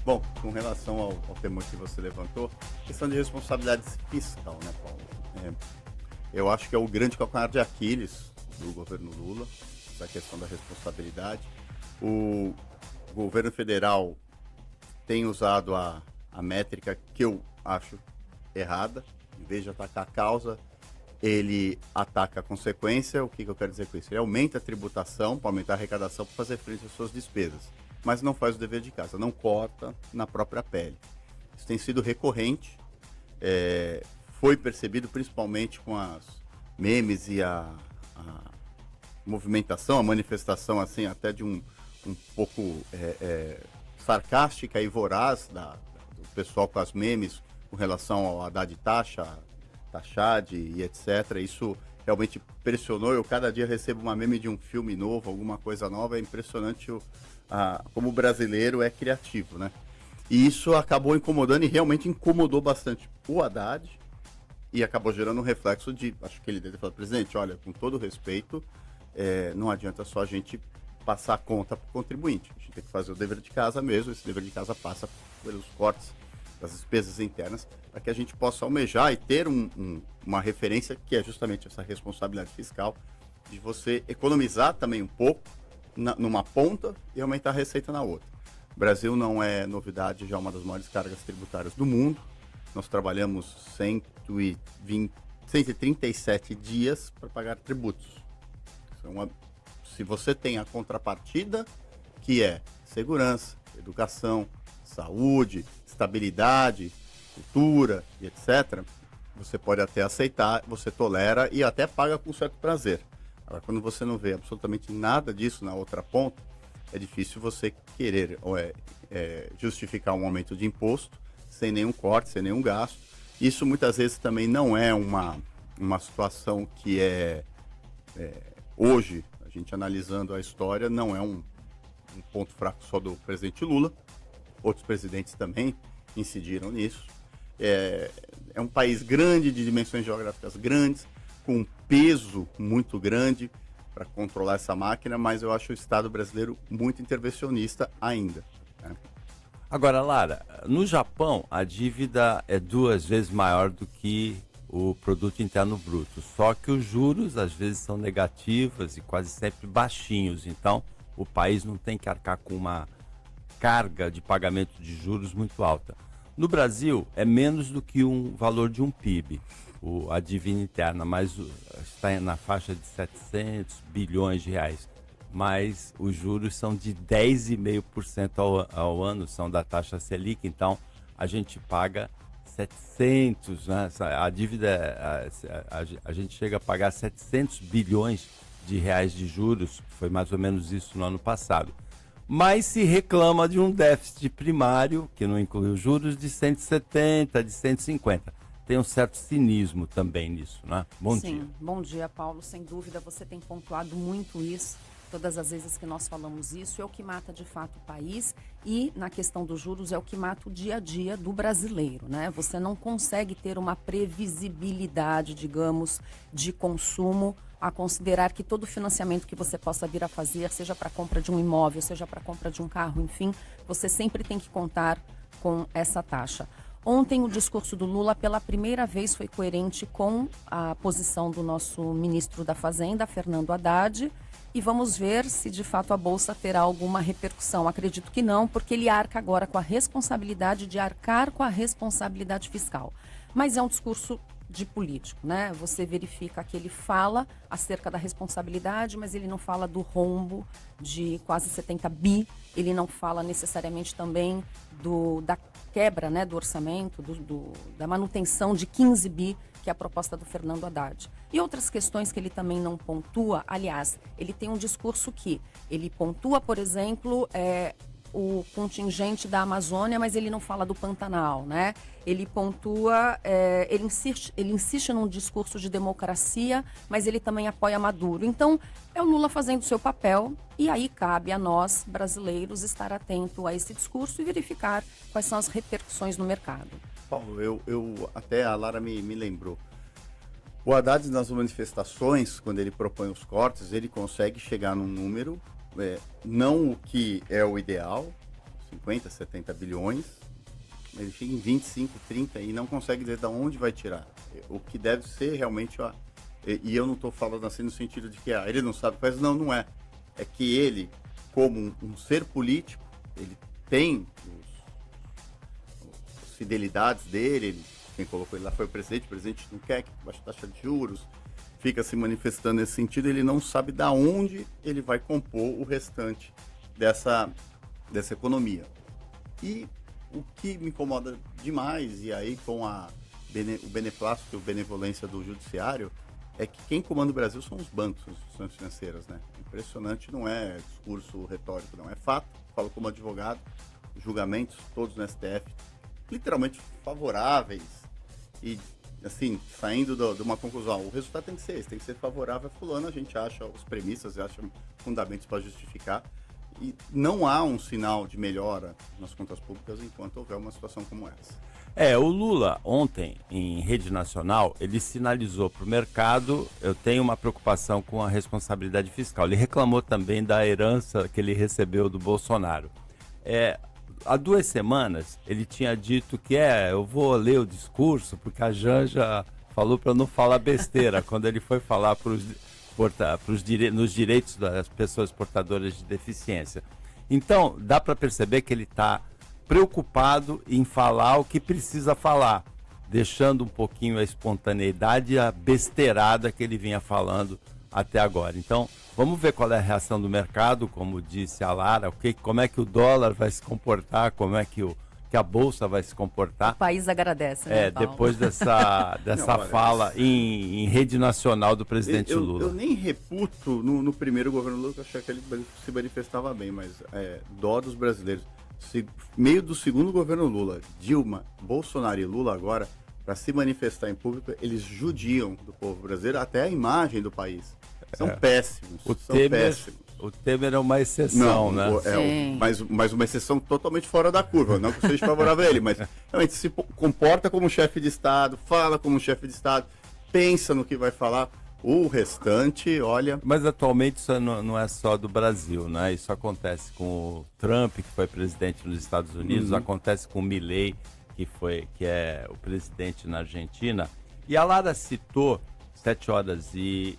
Bom, com relação ao tema que você levantou, questão de responsabilidade fiscal, né, Paulo? Eu acho que é o grande calcanhar de Aquiles do governo Lula, essa questão da responsabilidade. O governo federal tem usado a métrica que eu acho errada. Em vez de atacar a causa, ele ataca a consequência. O que eu quero dizer com isso? Ele aumenta a tributação para aumentar a arrecadação para fazer frente às suas despesas, mas não faz o dever de casa, não corta na própria pele. Isso tem sido recorrente, foi percebido principalmente com as memes e a movimentação, a manifestação assim até de um pouco sarcástica e voraz do pessoal com as memes com relação ao Haddad Taxad e etc. Isso realmente pressionou. Eu cada dia recebo uma meme de um filme novo, alguma coisa nova. É impressionante como o brasileiro é criativo, né? E isso acabou incomodando e realmente incomodou bastante o Haddad e acabou gerando um reflexo de, acho que ele deve falar, presidente, olha, com todo respeito, não adianta só a gente passar a conta para o contribuinte. A gente tem que fazer o dever de casa mesmo. Esse dever de casa passa pelos cortes das despesas internas para que a gente possa almejar e ter uma referência que é justamente essa responsabilidade fiscal de você economizar também um pouco numa ponta e aumentar a receita na outra. O Brasil não é novidade, já é uma das maiores cargas tributárias do mundo. Nós trabalhamos 137 dias para pagar tributos. Se você tem a contrapartida, que é segurança, educação, saúde, estabilidade, cultura e etc., você pode até aceitar, você tolera e até paga com certo prazer. Agora, quando você não vê absolutamente nada disso na outra ponta, é difícil você querer justificar um aumento de imposto sem nenhum corte, sem nenhum gasto. Isso muitas vezes também não é uma situação que hoje, a gente analisando a história, não é um ponto fraco só do presidente Lula. Outros presidentes também incidiram nisso. É um país grande, de dimensões geográficas grandes, com um peso muito grande para controlar essa máquina, mas eu acho o Estado brasileiro muito intervencionista ainda, né? Agora, Lara, no Japão a dívida é 2 vezes maior do que o produto interno bruto, só que os juros às vezes são negativos e quase sempre baixinhos, então o país não tem que arcar com uma carga de pagamento de juros muito alta. No Brasil é menos do que um valor de um PIB, a dívida interna, mas está na faixa de 700 bilhões de reais. Mas os juros são de 10,5% ao ano, são da taxa Selic, então a gente paga 700, né? A dívida, a gente chega a pagar 700 bilhões de reais de juros, foi mais ou menos isso no ano passado. Mas se reclama de um déficit primário, que não inclui os juros, de 170, de 150. Tem um certo cinismo também nisso, né? Bom dia. Sim, bom dia, Paulo. Sem dúvida, você tem pontuado muito isso. Todas as vezes que nós falamos isso, é o que mata de fato o país e, na questão dos juros, é o que mata o dia a dia do brasileiro, né? Você não consegue ter uma previsibilidade, digamos, de consumo, a considerar que todo financiamento que você possa vir a fazer, seja para a compra de um imóvel, seja para a compra de um carro, enfim, você sempre tem que contar com essa taxa. Ontem, o discurso do Lula, pela primeira vez, foi coerente com a posição do nosso ministro da Fazenda, Fernando Haddad, e vamos ver se, de fato, a Bolsa terá alguma repercussão. Acredito que não, porque ele arca agora com a responsabilidade de arcar com a responsabilidade fiscal. Mas é um discurso de político, né? Você verifica que ele fala acerca da responsabilidade, mas ele não fala do rombo de quase 70 bi, ele não fala necessariamente também da quebra, né, do orçamento, da manutenção de 15 bi, que é a proposta do Fernando Haddad. E outras questões que ele também não pontua, aliás, ele tem um discurso que ele pontua, por exemplo, o contingente da Amazônia, mas ele não fala do Pantanal, né? Ele pontua, ele insiste num discurso de democracia, mas ele também apoia Maduro. Então, é o Lula fazendo o seu papel e aí cabe a nós, brasileiros, estar atento a esse discurso e verificar quais são as repercussões no mercado. Paulo, até a Lara me lembrou. O Haddad, nas manifestações, quando ele propõe os cortes, ele consegue chegar num número, não o que é o ideal, 50, 70 bilhões, ele chega em 25, 30 e não consegue dizer de onde vai tirar. O que deve ser realmente, e eu não estou falando assim no sentido de que ele não sabe, mas não é. É que ele, como um ser político, ele tem as fidelidades dele, quem colocou ele lá foi o presidente não quer que baixe a taxa de juros, fica se manifestando nesse sentido, ele não sabe de onde ele vai compor o restante dessa economia. E o que me incomoda demais, e aí com o beneplácito e a benevolência do judiciário, é que quem comanda o Brasil são os bancos, as instituições financeiras, né? Impressionante, não é discurso retórico, não é fato. Falo como advogado, julgamentos todos no STF, literalmente favoráveis e, assim, saindo de uma conclusão. O resultado tem que ser esse, tem que ser favorável a fulano, a gente acha os premissas, acha fundamentos para justificar. E não há um sinal de melhora nas contas públicas enquanto houver uma situação como essa. O Lula, ontem, em rede nacional, ele sinalizou para o mercado, eu tenho uma preocupação com a responsabilidade fiscal. Ele reclamou também da herança que ele recebeu do Bolsonaro. Há 2 semanas, ele tinha dito que eu vou ler o discurso, porque a Janja falou para eu não falar besteira, quando ele foi falar nos direitos das pessoas portadoras de deficiência. Então, dá para perceber que ele está preocupado em falar o que precisa falar, deixando um pouquinho a espontaneidade e a besteirada que ele vinha falando até agora. Então, vamos ver qual é a reação do mercado, como disse a Lara, como é que o dólar vai se comportar, como é que a Bolsa vai se comportar. O país agradece, né, Paulo? Depois dessa fala em rede nacional do presidente Lula. Eu nem reputo no primeiro governo Lula, que eu achei que ele se manifestava bem, mas dó dos brasileiros. Meio do segundo governo Lula, Dilma, Bolsonaro e Lula agora, para se manifestar em público, eles judiam do povo brasileiro, até a imagem do país. São péssimos, péssimos. O Temer é uma exceção, né? Mas uma exceção totalmente fora da curva. Não que seja favorável a ele, mas realmente se comporta como chefe de Estado, fala como chefe de Estado, pensa no que vai falar. O restante, olha... Mas atualmente isso não é só do Brasil, né? Isso acontece com o Trump, que foi presidente nos Estados Unidos, acontece com o Milei, que é o presidente na Argentina. E a Lara citou 7h14,